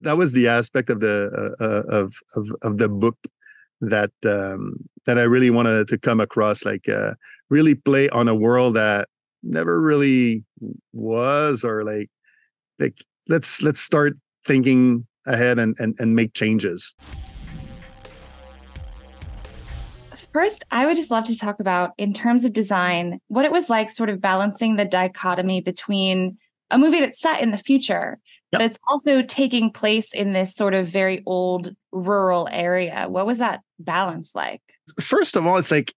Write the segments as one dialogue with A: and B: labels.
A: that was the aspect of the of the book that I really wanted to come across, like really play on a world that never really was, or like let's start thinking ahead and make changes.
B: First, I would just love to talk about, in terms of design, what it was like sort of balancing the dichotomy between a movie that's set in the future, but
A: Yep.
B: it's also taking place in this sort of very old rural area. What was that balance like?
A: First of all, it's like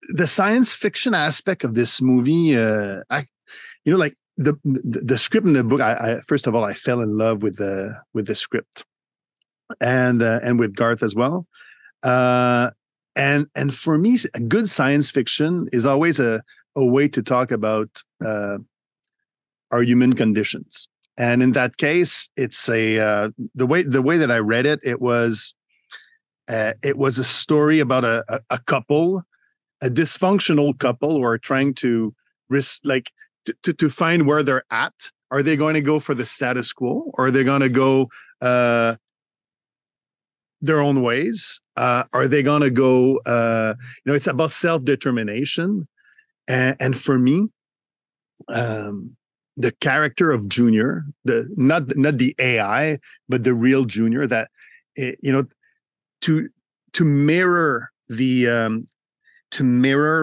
A: the science fiction aspect of this movie. Like the script in the book. I first of all, I fell in love with the script, and with Garth as well. Uh, and for me, a good science fiction is always a way to talk about our human conditions. And in that case, it's the way that I read it, it was a story about a couple, a dysfunctional couple who are trying to like to find where they're at. Are they going to go for the status quo, or are they going to go their own ways? Are they going to go? It's about self-determination, and for me, the character of Junior, the not the AI, but the real Junior, that to mirror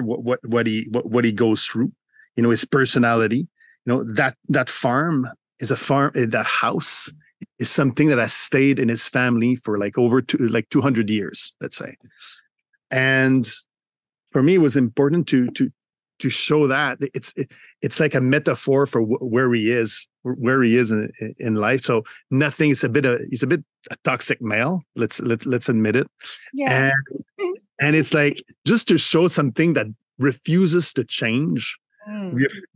A: what he goes through, his personality. That farm is a farm. That house is something that has stayed in his family for like over 200 years, let's say. And for me, it was important to show that it's like a metaphor for where he is in life. So nothing. He's a bit a toxic male. Let's admit it.
B: Yeah.
A: And it's like just to show something that refuses to change,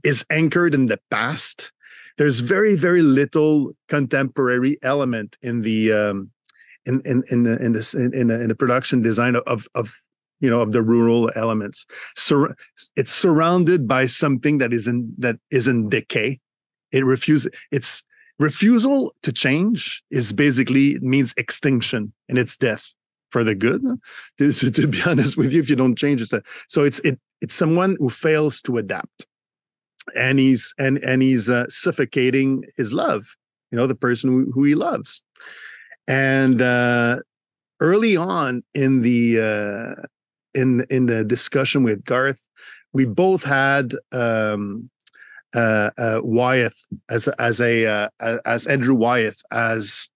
A: is anchored in the past. There's very, very little contemporary element in the in the production design of the rural elements. So it's surrounded by something that is in decay. Its refusal to change is basically means extinction, and it's death for the good. To be honest with you, if you don't change it, so it's someone who fails to adapt, and he's suffocating his love, the person who he loves. And early on in the discussion with Garth, we both had Wyeth as Andrew Wyeth as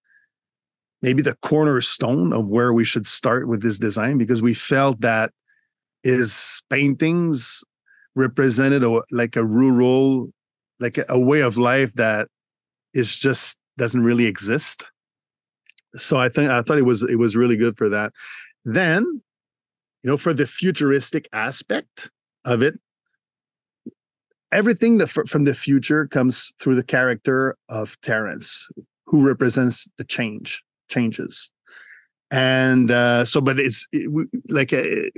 A: maybe the cornerstone of where we should start with this design, because we felt that his paintings represented like a rural, like a way of life that is just doesn't really exist. So I thought it was really good for that. Then, for the futuristic aspect of it, everything from the future comes through the character of Terrence, who represents the changes. And but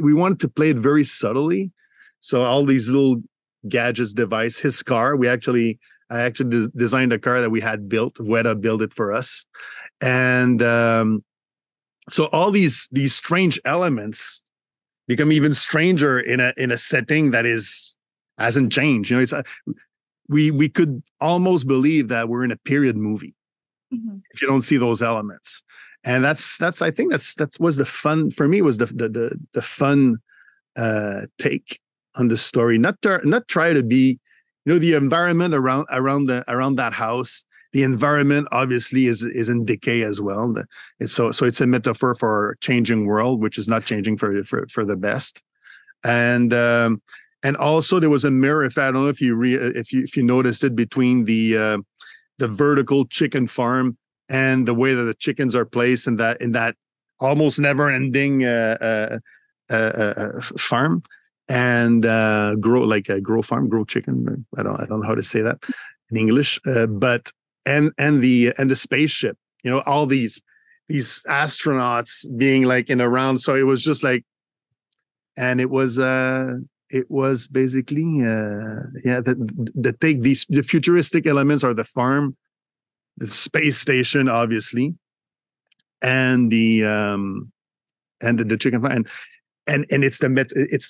A: we wanted to play it very subtly. So all these little gadgets, device, his car, I actually designed a car that we had built. Weta built it for us. And so all these strange elements become even stranger in a setting that hasn't changed. It's we could almost believe that we're in a period movie if you don't see those elements. And that's I think that was the fun for me, was the fun take on the story. Not try to be, the environment around that house. The environment obviously is in decay as well. So it's a metaphor for a changing world, which is not changing for the best. And also there was a mirror. I don't know if you noticed it, between the vertical chicken farm and the way that the chickens are placed in that almost never ending farm, and grow chicken. I don't know how to say that in English, but and the spaceship, all these astronauts being like in a round. So it was just like, and it was basically the futuristic elements are the farm, the space station, obviously, and the chicken fry, and it's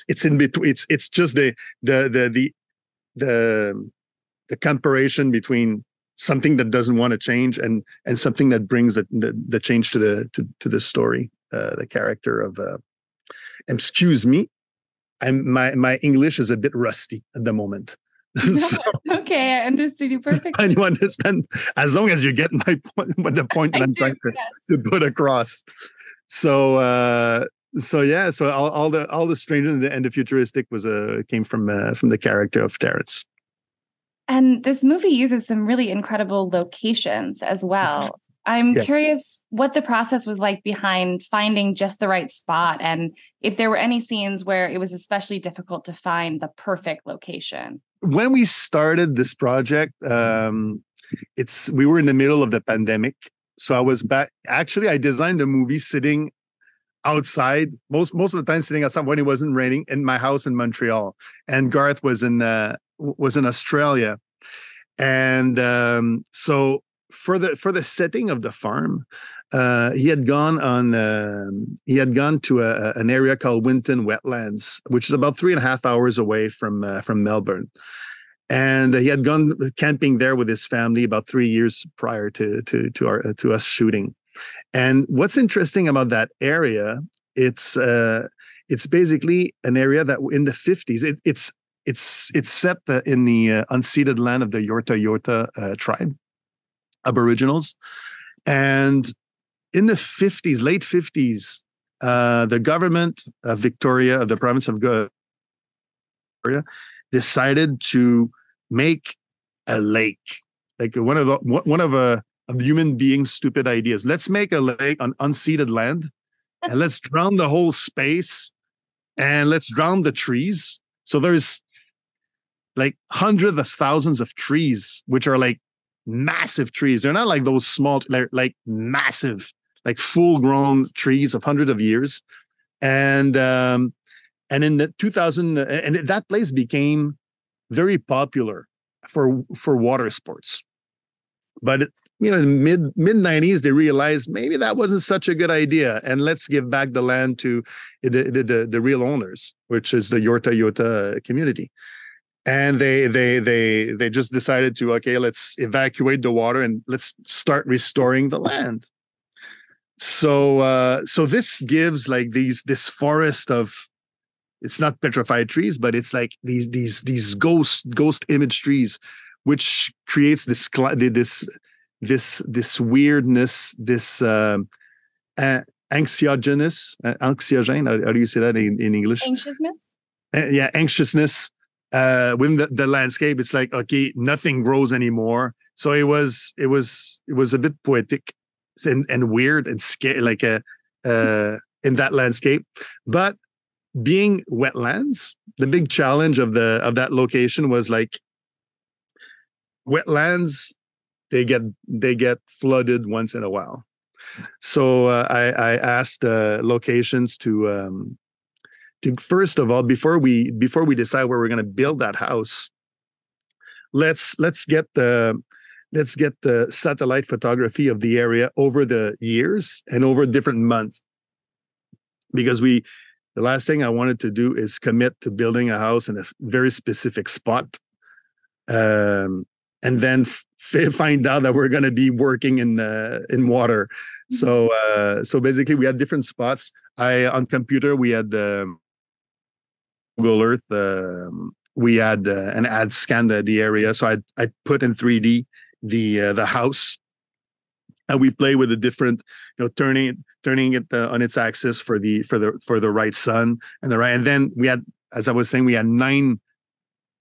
A: it's in between. It's just the the comparison between something that doesn't want to change and something that brings the change to the story. The character of excuse me, my English is a bit rusty at the moment.
B: So, okay, I understood you perfectly.
A: You understand, as long as you get my point, the point that I'm trying to put across. So yeah, so all the strange and the futuristic came from the character of Terrence.
B: And this movie uses some really incredible locations as well. I'm curious what the process was like behind finding just the right spot, and if there were any scenes where it was especially difficult to find the perfect location.
A: When we started this project, we were in the middle of the pandemic. So I was back. Actually, I designed the movie sitting outside, most of the time sitting outside when it wasn't raining, in my house in Montreal. And Garth was in Australia. And so for the setting of the farm, he had gone to an area called Winton Wetlands, which is about 3.5 hours away from Melbourne. And he had gone camping there with his family about 3 years prior to us shooting. And what's interesting about that area, it's basically an area that in the 50s, it's set in the unceded land of the Yorta tribe, Aboriginals. And in the 50s, late 50s, the government of Victoria, of the province of Victoria, decided to make a lake, like one of the human being's stupid ideas. Let's make a lake on unceded land, and let's drown the whole space, and let's drown the trees. So there's like hundreds of thousands of trees, which are like massive trees. They're not like those small, like massive, like full-grown trees of hundreds of years. And in the 2000, and that place became very popular for water sports. But in mid 90s, they realized maybe that wasn't such a good idea, and let's give back the land to the real owners, which is the Yorta community. And they just decided to, okay, let's evacuate the water and let's start restoring the land. So this gives like this forest of, it's not petrified trees, but it's like these ghost image trees, which creates this weirdness, this anxiogene. How do you say that in English?
B: Anxiousness.
A: Anxiousness within the landscape. It's like, okay, nothing grows anymore. So it was a bit poetic and weird and scary, like in that landscape, but being wetlands, the big challenge of that location was like wetlands, they get flooded once in a while. So I asked locations to first of all, before we decide where we're going to build that house, let's get the satellite photography of the area over the years and over different months, because the last thing I wanted to do is commit to building a house in a very specific spot, and then find out that we're going to be working in water. Mm-hmm. So basically, we had different spots. On computer we had Google Earth. We had and had scanned the area. So I put in 3D the house. And we play with the different, turning it on its axis for the right sun and the right. And then we had, as I was saying, we had 9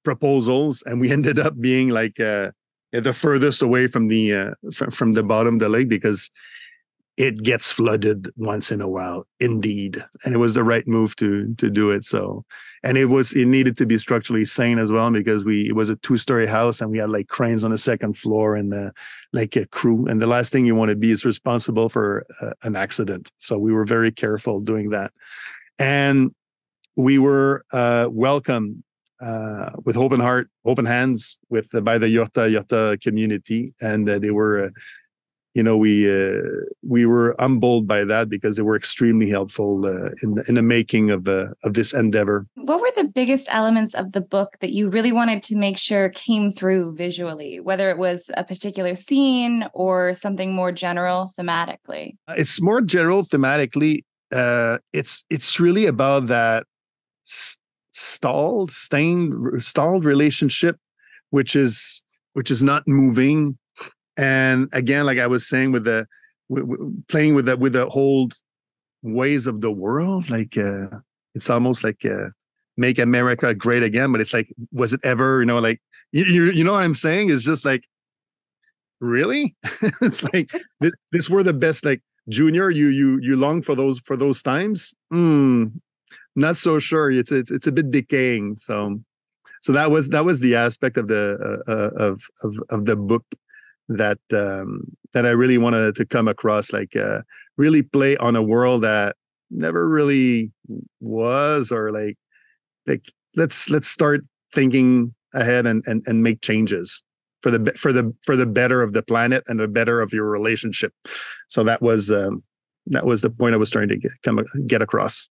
A: proposals, and we ended up being like the furthest away from the bottom of the lake, because it gets flooded once in a while, indeed. And it was the right move to do it. So, and it needed to be structurally sane as well, because it was a 2-story house, and we had like cranes on the second floor and like a crew. And the last thing you want to be is responsible for an accident. So we were very careful doing that. And we were welcomed with open heart, open hands by the Yorta community. And they were we were humbled by that because they were extremely helpful in the making of this endeavor.
B: What were the biggest elements of the book that you really wanted to make sure came through visually, whether it was a particular scene or something more general thematically?
A: It's more general thematically. It's really about that stalled relationship, which is not moving. And again, like I was saying, with the playing with the whole ways of the world, like it's almost like make America great again. But it's like, was it ever? Like you know what I'm saying? It's just like, really? It's like this were the best. Like Junior, you long for those times. Not so sure. It's a bit decaying. So that was the aspect of the book that I really wanted to come across, like really play on a world that never really was, or like let's start thinking ahead and make changes for the better of the planet and the better of your relationship. So that was the point I was trying to get across.